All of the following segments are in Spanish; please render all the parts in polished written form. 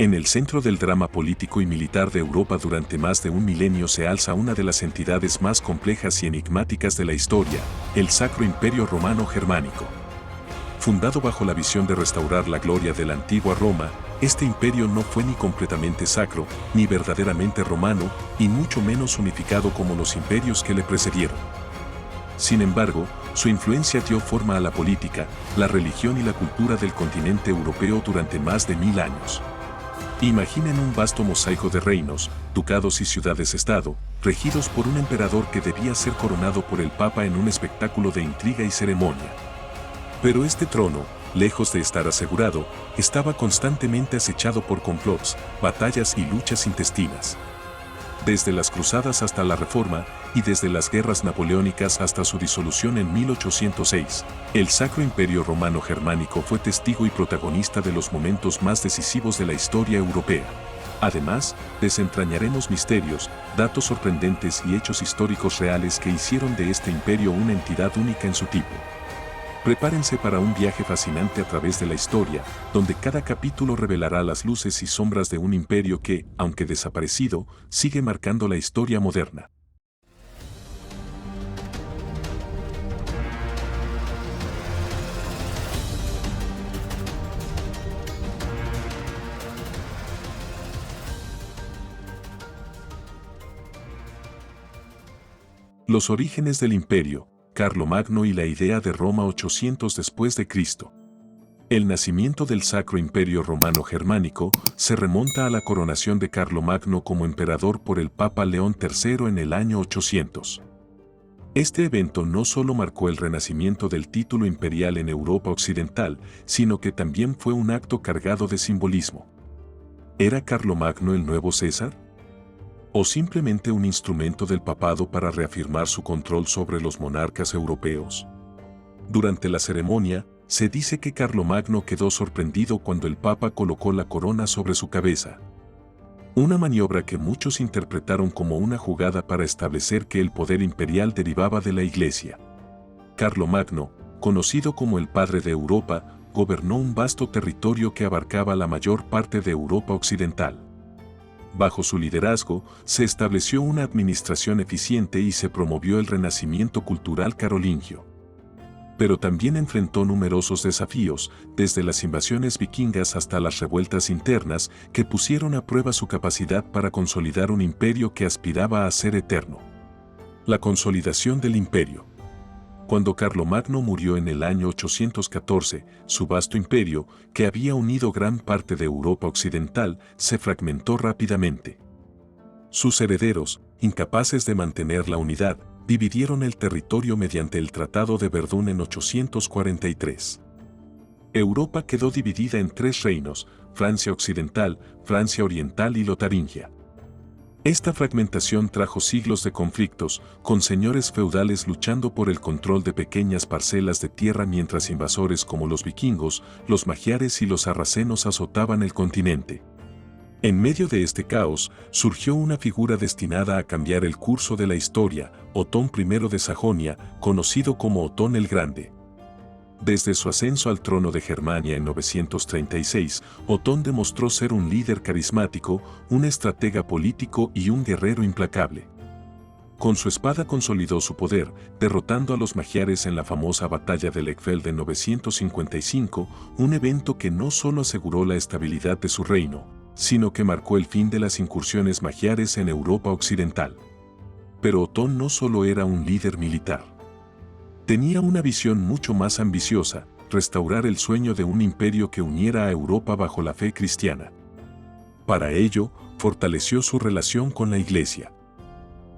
En el centro del drama político y militar de Europa durante más de un milenio se alza una de las entidades más complejas y enigmáticas de la historia, el Sacro Imperio Romano Germánico. Fundado bajo la visión de restaurar la gloria de la antigua Roma, este imperio no fue ni completamente sacro, ni verdaderamente romano, y mucho menos unificado como los imperios que le precedieron. Sin embargo, su influencia dio forma a la política, la religión y la cultura del continente europeo durante más de 1000 años. Imaginen un vasto mosaico de reinos, ducados y ciudades-estado, regidos por un emperador que debía ser coronado por el Papa en un espectáculo de intriga y ceremonia. Pero este trono, lejos de estar asegurado, estaba constantemente acechado por complots, batallas y luchas intestinas. Desde las cruzadas hasta la Reforma, y desde las guerras napoleónicas hasta su disolución en 1806, el Sacro Imperio Romano Germánico fue testigo y protagonista de los momentos más decisivos de la historia europea. Además, desentrañaremos misterios, datos sorprendentes y hechos históricos reales que hicieron de este imperio una entidad única en su tipo. Prepárense para un viaje fascinante a través de la historia, donde cada capítulo revelará las luces y sombras de un imperio que, aunque desaparecido, sigue marcando la historia moderna. Los orígenes del imperio, Carlomagno y la idea de Roma 800 después de Cristo. El nacimiento del Sacro Imperio Romano Germánico se remonta a la coronación de Carlomagno como emperador por el Papa León III en el año 800. Este evento no solo marcó el renacimiento del título imperial en Europa Occidental, sino que también fue un acto cargado de simbolismo. ¿Era Carlomagno el nuevo César? ¿O simplemente un instrumento del papado para reafirmar su control sobre los monarcas europeos? Durante la ceremonia, se dice que Carlomagno quedó sorprendido cuando el Papa colocó la corona sobre su cabeza. Una maniobra que muchos interpretaron como una jugada para establecer que el poder imperial derivaba de la Iglesia. Carlomagno, conocido como el Padre de Europa, gobernó un vasto territorio que abarcaba la mayor parte de Europa Occidental. Bajo su liderazgo, se estableció una administración eficiente y se promovió el renacimiento cultural carolingio. Pero también enfrentó numerosos desafíos, desde las invasiones vikingas hasta las revueltas internas, que pusieron a prueba su capacidad para consolidar un imperio que aspiraba a ser eterno. La consolidación del imperio. Cuando Carlomagno murió en el año 814, su vasto imperio, que había unido gran parte de Europa Occidental, se fragmentó rápidamente. Sus herederos, incapaces de mantener la unidad, dividieron el territorio mediante el Tratado de Verdún en 843. Europa quedó dividida en 3 reinos: Francia Occidental, Francia Oriental y Lotaringia. Esta fragmentación trajo siglos de conflictos, con señores feudales luchando por el control de pequeñas parcelas de tierra mientras invasores como los vikingos, los magiares y los sarracenos azotaban el continente. En medio de este caos, surgió una figura destinada a cambiar el curso de la historia, Otón I de Sajonia, conocido como Otón el Grande. Desde su ascenso al trono de Germania en 936, Otón demostró ser un líder carismático, un estratega político y un guerrero implacable. Con su espada consolidó su poder, derrotando a los magiares en la famosa batalla de Lechfeld en 955, un evento que no solo aseguró la estabilidad de su reino, sino que marcó el fin de las incursiones magiares en Europa Occidental. Pero Otón no solo era un líder militar. Tenía una visión mucho más ambiciosa: restaurar el sueño de un imperio que uniera a Europa bajo la fe cristiana. Para ello, fortaleció su relación con la Iglesia.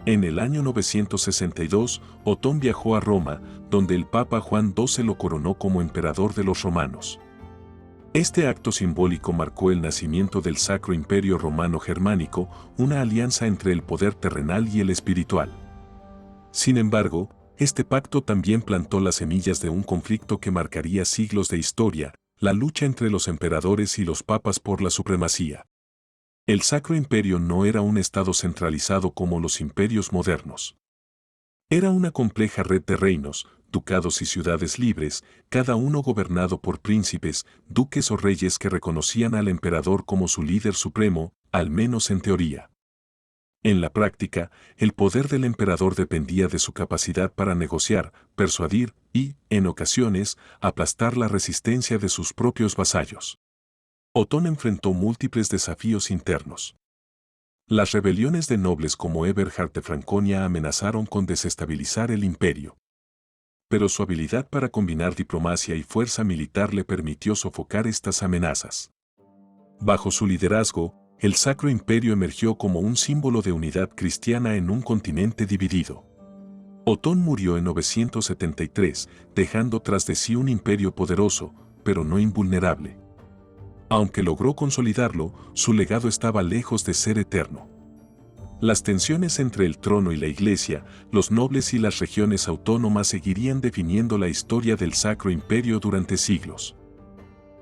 En el año 962, Otón viajó a Roma, donde el Papa Juan XII lo coronó como emperador de los romanos. Este acto simbólico marcó el nacimiento del Sacro Imperio Romano Germánico, una alianza entre el poder terrenal y el espiritual. Sin embargo, este pacto también plantó las semillas de un conflicto que marcaría siglos de historia: la lucha entre los emperadores y los papas por la supremacía. El Sacro Imperio no era un estado centralizado como los imperios modernos. Era una compleja red de reinos, ducados y ciudades libres, cada uno gobernado por príncipes, duques o reyes que reconocían al emperador como su líder supremo, al menos en teoría. En la práctica, el poder del emperador dependía de su capacidad para negociar, persuadir y, en ocasiones, aplastar la resistencia de sus propios vasallos. Otón enfrentó múltiples desafíos internos. Las rebeliones de nobles como Eberhard de Franconia amenazaron con desestabilizar el imperio. Pero su habilidad para combinar diplomacia y fuerza militar le permitió sofocar estas amenazas. Bajo su liderazgo, el Sacro Imperio emergió como un símbolo de unidad cristiana en un continente dividido. Otón murió en 973, dejando tras de sí un imperio poderoso, pero no invulnerable. Aunque logró consolidarlo, su legado estaba lejos de ser eterno. Las tensiones entre el trono y la Iglesia, los nobles y las regiones autónomas seguirían definiendo la historia del Sacro Imperio durante siglos.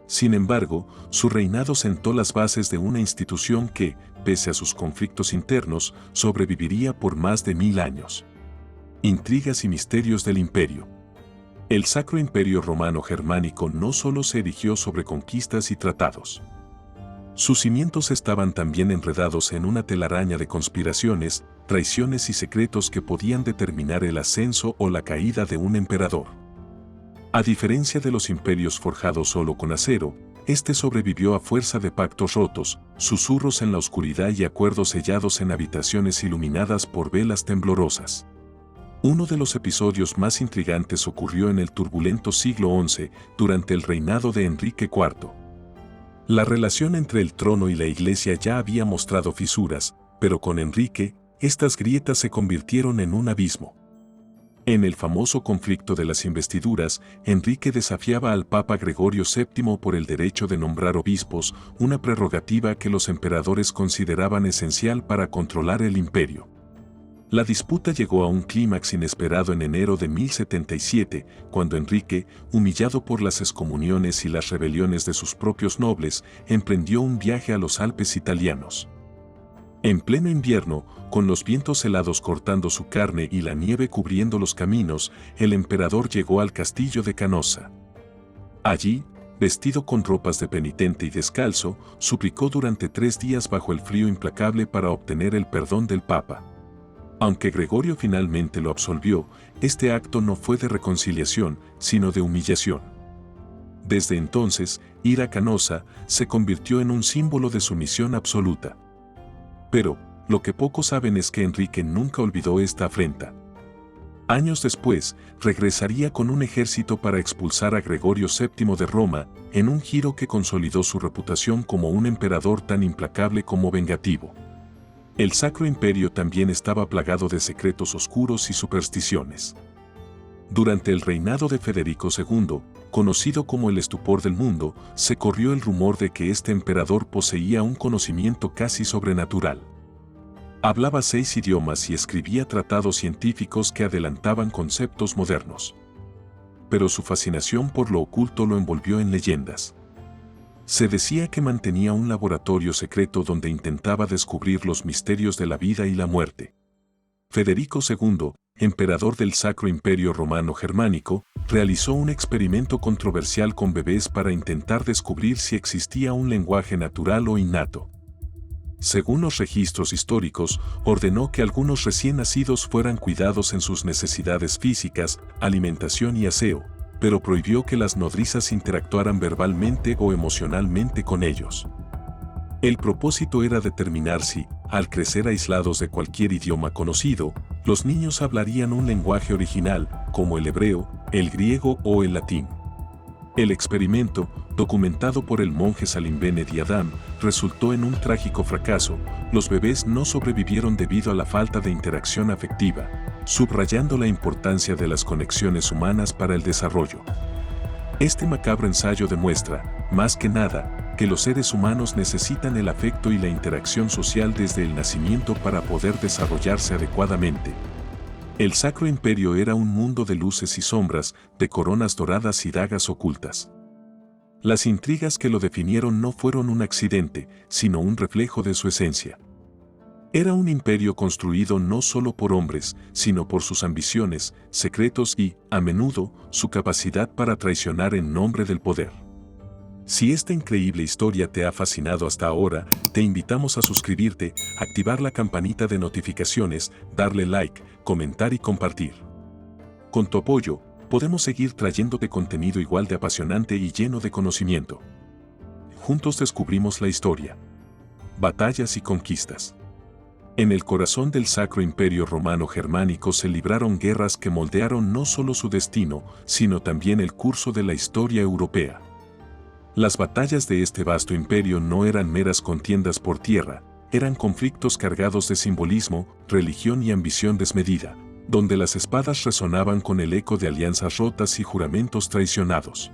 Sin embargo, su reinado sentó las bases de una institución que, pese a sus conflictos internos, sobreviviría por más de 1000 años. Intrigas y misterios del imperio. El Sacro Imperio Romano Germánico no solo se erigió sobre conquistas y tratados. Sus cimientos estaban también enredados en una telaraña de conspiraciones, traiciones y secretos que podían determinar el ascenso o la caída de un emperador. A diferencia de los imperios forjados solo con acero, este sobrevivió a fuerza de pactos rotos, susurros en la oscuridad y acuerdos sellados en habitaciones iluminadas por velas temblorosas. Uno de los episodios más intrigantes ocurrió en el turbulento siglo XI, durante el reinado de Enrique IV. La relación entre el trono y la Iglesia ya había mostrado fisuras, pero con Enrique, estas grietas se convirtieron en un abismo. En el famoso conflicto de las investiduras, Enrique desafiaba al Papa Gregorio VII por el derecho de nombrar obispos, una prerrogativa que los emperadores consideraban esencial para controlar el imperio. La disputa llegó a un clímax inesperado en enero de 1077, cuando Enrique, humillado por las excomuniones y las rebeliones de sus propios nobles, emprendió un viaje a los Alpes italianos. En pleno invierno, con los vientos helados cortando su carne y la nieve cubriendo los caminos, el emperador llegó al castillo de Canossa. Allí, vestido con ropas de penitente y descalzo, suplicó durante 3 días bajo el frío implacable para obtener el perdón del Papa. Aunque Gregorio finalmente lo absolvió, este acto no fue de reconciliación, sino de humillación. Desde entonces, ir a Canossa se convirtió en un símbolo de sumisión absoluta. Pero, lo que pocos saben es que Enrique nunca olvidó esta afrenta. Años después, regresaría con un ejército para expulsar a Gregorio VII de Roma, en un giro que consolidó su reputación como un emperador tan implacable como vengativo. El Sacro Imperio también estaba plagado de secretos oscuros y supersticiones. Durante el reinado de Federico II, conocido como el estupor del mundo, se corrió el rumor de que este emperador poseía un conocimiento casi sobrenatural. Hablaba 6 idiomas y escribía tratados científicos que adelantaban conceptos modernos. Pero su fascinación por lo oculto lo envolvió en leyendas. Se decía que mantenía un laboratorio secreto donde intentaba descubrir los misterios de la vida y la muerte. Federico II, emperador del Sacro Imperio Romano Germánico, realizó un experimento controversial con bebés para intentar descubrir si existía un lenguaje natural o innato. Según los registros históricos, ordenó que algunos recién nacidos fueran cuidados en sus necesidades físicas, alimentación y aseo, pero prohibió que las nodrizas interactuaran verbalmente o emocionalmente con ellos. El propósito era determinar si, al crecer aislados de cualquier idioma conocido, los niños hablarían un lenguaje original, como el hebreo, el griego o el latín. El experimento, documentado por el monje Salim Bennett y Adam, resultó en un trágico fracaso. Los bebés no sobrevivieron debido a la falta de interacción afectiva, subrayando la importancia de las conexiones humanas para el desarrollo. Este macabro ensayo demuestra, más que nada, que los seres humanos necesitan el afecto y la interacción social desde el nacimiento para poder desarrollarse adecuadamente. El Sacro Imperio era un mundo de luces y sombras, de coronas doradas y dagas ocultas. Las intrigas que lo definieron no fueron un accidente, sino un reflejo de su esencia. Era un imperio construido no solo por hombres, sino por sus ambiciones, secretos y, a menudo, su capacidad para traicionar en nombre del poder. Si esta increíble historia te ha fascinado hasta ahora, te invitamos a suscribirte, activar la campanita de notificaciones, darle like, comentar y compartir. Con tu apoyo, podemos seguir trayéndote contenido igual de apasionante y lleno de conocimiento. Juntos descubrimos la historia. Batallas y conquistas. En el corazón del Sacro Imperio Romano Germánico se libraron guerras que moldearon no solo su destino, sino también el curso de la historia europea. Las batallas de este vasto imperio no eran meras contiendas por tierra, eran conflictos cargados de simbolismo, religión y ambición desmedida, donde las espadas resonaban con el eco de alianzas rotas y juramentos traicionados.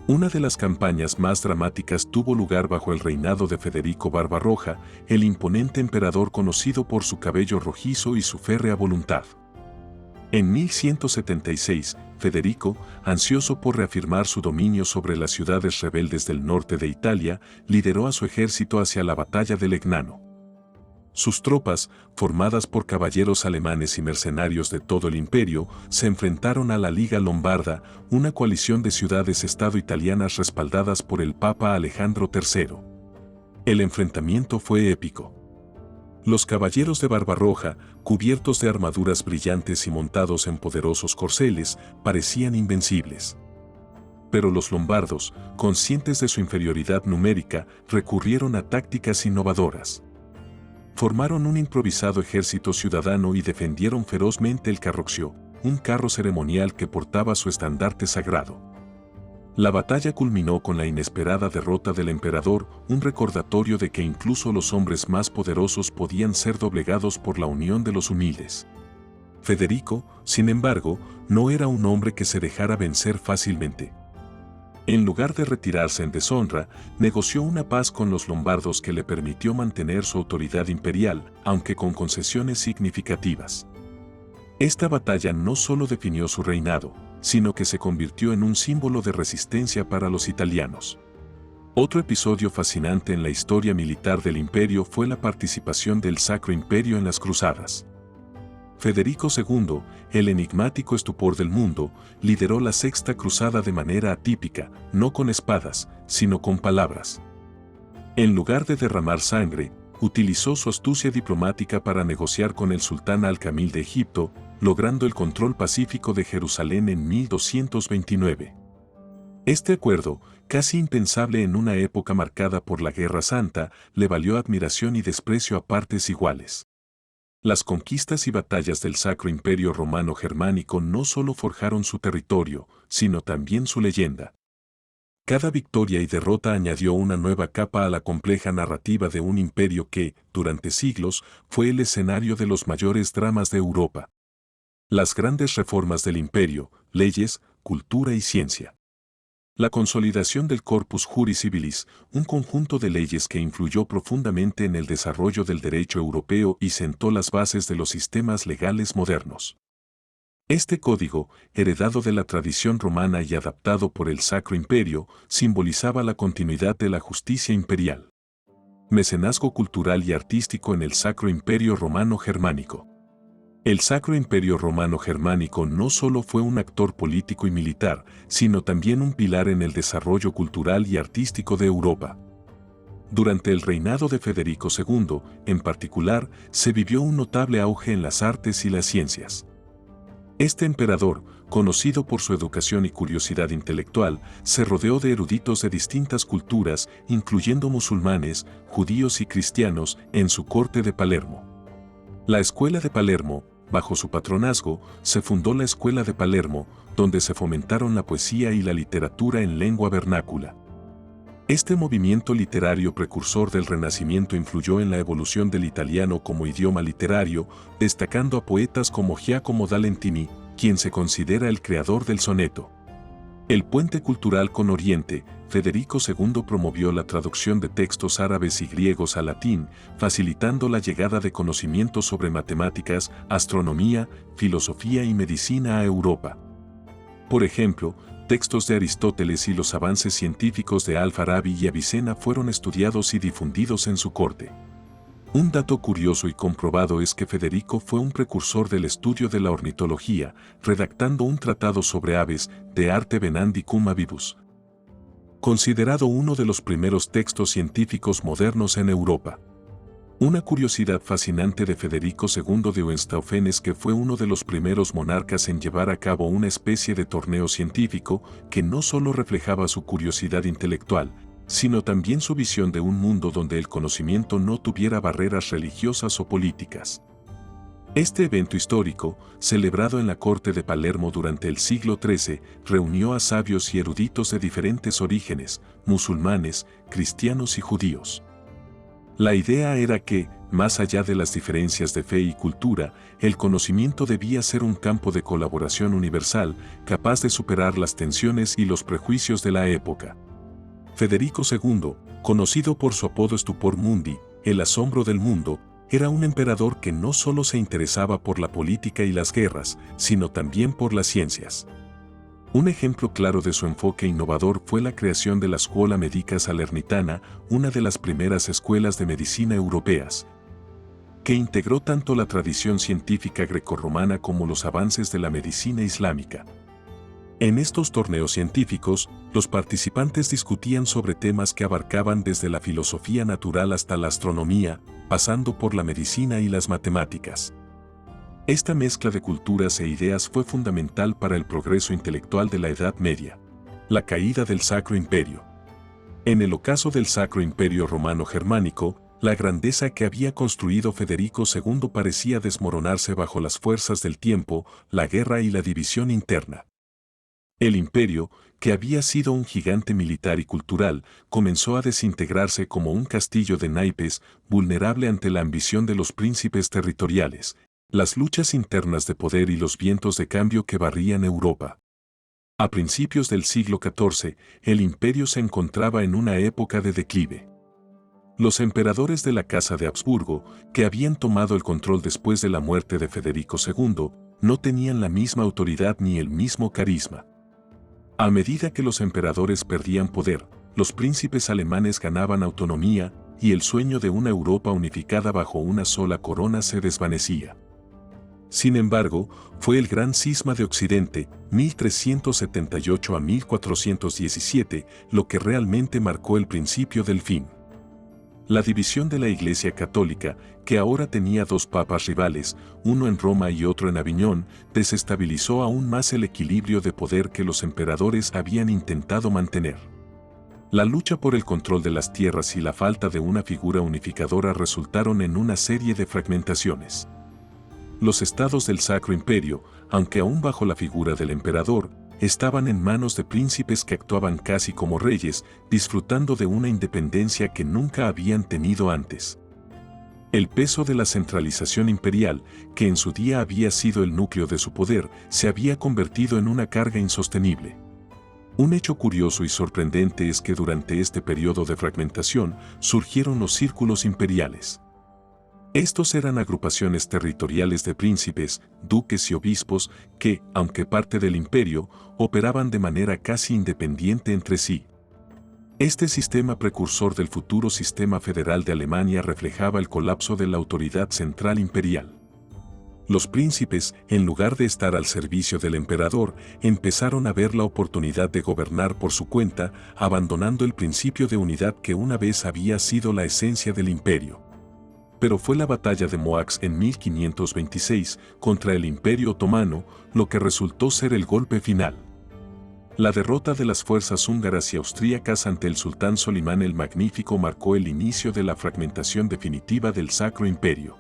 Una de las campañas más dramáticas tuvo lugar bajo el reinado de Federico Barbarroja, el imponente emperador conocido por su cabello rojizo y su férrea voluntad. En 1176, Federico, ansioso por reafirmar su dominio sobre las ciudades rebeldes del norte de Italia, lideró a su ejército hacia la batalla de Legnano. Sus tropas, formadas por caballeros alemanes y mercenarios de todo el imperio, se enfrentaron a la Liga Lombarda, una coalición de ciudades-estado italianas respaldadas por el Papa Alejandro III. El enfrentamiento fue épico. Los caballeros de Barbarroja, cubiertos de armaduras brillantes y montados en poderosos corceles, parecían invencibles. Pero los lombardos, conscientes de su inferioridad numérica, recurrieron a tácticas innovadoras. Formaron un improvisado ejército ciudadano y defendieron ferozmente el carroccio, un carro ceremonial que portaba su estandarte sagrado. La batalla culminó con la inesperada derrota del emperador, un recordatorio de que incluso los hombres más poderosos podían ser doblegados por la unión de los humildes. Federico, sin embargo, no era un hombre que se dejara vencer fácilmente. En lugar de retirarse en deshonra, negoció una paz con los lombardos que le permitió mantener su autoridad imperial, aunque con concesiones significativas. Esta batalla no solo definió su reinado, sino que se convirtió en un símbolo de resistencia para los italianos. Otro episodio fascinante en la historia militar del imperio fue la participación del Sacro Imperio en las cruzadas. Federico II, el enigmático estupor del mundo, lideró la Sexta Cruzada de manera atípica, no con espadas, sino con palabras. En lugar de derramar sangre, utilizó su astucia diplomática para negociar con el sultán Al-Kamil de Egipto, logrando el control pacífico de Jerusalén en 1229. Este acuerdo, casi impensable en una época marcada por la Guerra Santa, le valió admiración y desprecio a partes iguales. Las conquistas y batallas del Sacro Imperio Romano Germánico no solo forjaron su territorio, sino también su leyenda. Cada victoria y derrota añadió una nueva capa a la compleja narrativa de un imperio que, durante siglos, fue el escenario de los mayores dramas de Europa. Las grandes reformas del imperio, leyes, cultura y ciencia. La consolidación del Corpus Juris Civilis, un conjunto de leyes que influyó profundamente en el desarrollo del derecho europeo y sentó las bases de los sistemas legales modernos. Este código, heredado de la tradición romana y adaptado por el Sacro Imperio, simbolizaba la continuidad de la justicia imperial. Mecenazgo cultural y artístico en el Sacro Imperio Romano Germánico. El Sacro Imperio Romano Germánico no solo fue un actor político y militar, sino también un pilar en el desarrollo cultural y artístico de Europa. Durante el reinado de Federico II, en particular, se vivió un notable auge en las artes y las ciencias. Este emperador, conocido por su educación y curiosidad intelectual, se rodeó de eruditos de distintas culturas, incluyendo musulmanes, judíos y cristianos, en su corte de Palermo. La Escuela de Palermo, bajo su patronazgo, se fundó la Escuela de Palermo, donde se fomentaron la poesía y la literatura en lengua vernácula. Este movimiento literario precursor del Renacimiento influyó en la evolución del italiano como idioma literario, destacando a poetas como Giacomo da Lentini, quien se considera el creador del soneto. El puente cultural con Oriente, Federico II promovió la traducción de textos árabes y griegos al latín, facilitando la llegada de conocimientos sobre matemáticas, astronomía, filosofía y medicina a Europa. Por ejemplo, textos de Aristóteles y los avances científicos de Al-Farabi y Avicena fueron estudiados y difundidos en su corte. Un dato curioso y comprobado es que Federico fue un precursor del estudio de la ornitología, redactando un tratado sobre aves, De arte venandi cum avibus, considerado uno de los primeros textos científicos modernos en Europa. Una curiosidad fascinante de Federico II de Hohenstaufen es que fue uno de los primeros monarcas en llevar a cabo una especie de torneo científico que no solo reflejaba su curiosidad intelectual, sino también su visión de un mundo donde el conocimiento no tuviera barreras religiosas o políticas. Este evento histórico, celebrado en la corte de Palermo durante el siglo XIII, reunió a sabios y eruditos de diferentes orígenes, musulmanes, cristianos y judíos. La idea era que, más allá de las diferencias de fe y cultura, el conocimiento debía ser un campo de colaboración universal, capaz de superar las tensiones y los prejuicios de la época. Federico II, conocido por su apodo Stupor Mundi, el asombro del mundo, era un emperador que no solo se interesaba por la política y las guerras, sino también por las ciencias. Un ejemplo claro de su enfoque innovador fue la creación de la Scuola Medica Salernitana, una de las primeras escuelas de medicina europeas, que integró tanto la tradición científica grecorromana como los avances de la medicina islámica. En estos torneos científicos, los participantes discutían sobre temas que abarcaban desde la filosofía natural hasta la astronomía, pasando por la medicina y las matemáticas. Esta mezcla de culturas e ideas fue fundamental para el progreso intelectual de la Edad Media. La caída del Sacro Imperio. En el ocaso del Sacro Imperio Romano-Germánico, la grandeza que había construido Federico II parecía desmoronarse bajo las fuerzas del tiempo, la guerra y la división interna. El imperio, que había sido un gigante militar y cultural, comenzó a desintegrarse como un castillo de naipes, vulnerable ante la ambición de los príncipes territoriales, las luchas internas de poder y los vientos de cambio que barrían Europa. A principios del siglo XIV, el imperio se encontraba en una época de declive. Los emperadores de la Casa de Habsburgo, que habían tomado el control después de la muerte de Federico II, no tenían la misma autoridad ni el mismo carisma. A medida que los emperadores perdían poder, los príncipes alemanes ganaban autonomía y el sueño de una Europa unificada bajo una sola corona se desvanecía. Sin embargo, fue el Gran Cisma de Occidente, 1378 a 1417, lo que realmente marcó el principio del fin. La división de la Iglesia Católica, que ahora tenía dos papas rivales, uno en Roma y otro en Aviñón, desestabilizó aún más el equilibrio de poder que los emperadores habían intentado mantener. La lucha por el control de las tierras y la falta de una figura unificadora resultaron en una serie de fragmentaciones. Los estados del Sacro Imperio, aunque aún bajo la figura del emperador, estaban en manos de príncipes que actuaban casi como reyes, disfrutando de una independencia que nunca habían tenido antes. El peso de la centralización imperial, que en su día había sido el núcleo de su poder, se había convertido en una carga insostenible. Un hecho curioso y sorprendente es que durante este periodo de fragmentación surgieron los círculos imperiales. Estos eran agrupaciones territoriales de príncipes, duques y obispos que, aunque parte del imperio, operaban de manera casi independiente entre sí. Este sistema precursor del futuro sistema federal de Alemania reflejaba el colapso de la autoridad central imperial. Los príncipes, en lugar de estar al servicio del emperador, empezaron a ver la oportunidad de gobernar por su cuenta, abandonando el principio de unidad que una vez había sido la esencia del imperio. Pero fue la batalla de Moax en 1526 contra el Imperio Otomano lo que resultó ser el golpe final. La derrota de las fuerzas húngaras y austríacas ante el sultán Solimán el Magnífico marcó el inicio de la fragmentación definitiva del Sacro Imperio.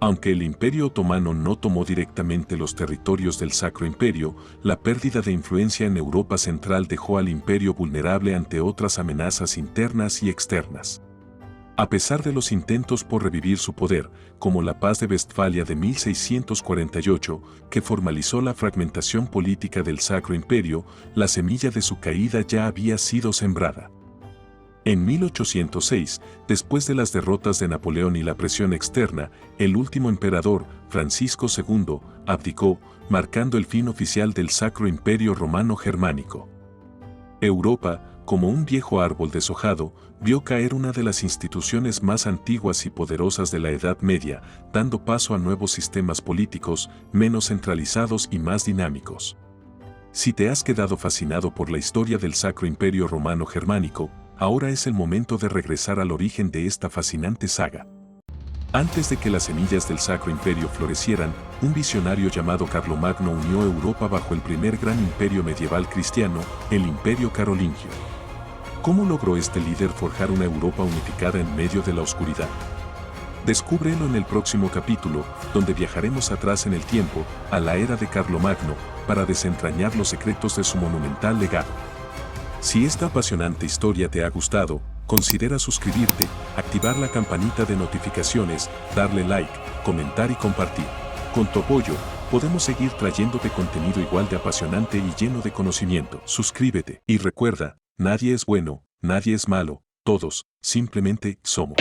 Aunque el Imperio Otomano no tomó directamente los territorios del Sacro Imperio, la pérdida de influencia en Europa Central dejó al imperio vulnerable ante otras amenazas internas y externas. A pesar de los intentos por revivir su poder, como la Paz de Westfalia de 1648, que formalizó la fragmentación política del Sacro Imperio, la semilla de su caída ya había sido sembrada. En 1806, después de las derrotas de Napoleón y la presión externa, el último emperador, Francisco II, abdicó, marcando el fin oficial del Sacro Imperio Romano Germánico. Europa, como un viejo árbol deshojado, vio caer una de las instituciones más antiguas y poderosas de la Edad Media, dando paso a nuevos sistemas políticos, menos centralizados y más dinámicos. Si te has quedado fascinado por la historia del Sacro Imperio Romano Germánico, ahora es el momento de regresar al origen de esta fascinante saga. Antes de que las semillas del Sacro Imperio florecieran, un visionario llamado Carlomagno unió Europa bajo el primer gran imperio medieval cristiano, el Imperio Carolingio. ¿Cómo logró este líder forjar una Europa unificada en medio de la oscuridad? Descúbrelo en el próximo capítulo, donde viajaremos atrás en el tiempo, a la era de Carlomagno, para desentrañar los secretos de su monumental legado. Si esta apasionante historia te ha gustado, considera suscribirte, activar la campanita de notificaciones, darle like, comentar y compartir. Con tu apoyo, podemos seguir trayéndote contenido igual de apasionante y lleno de conocimiento. Suscríbete y recuerda, nadie es bueno, nadie es malo, todos, simplemente somos.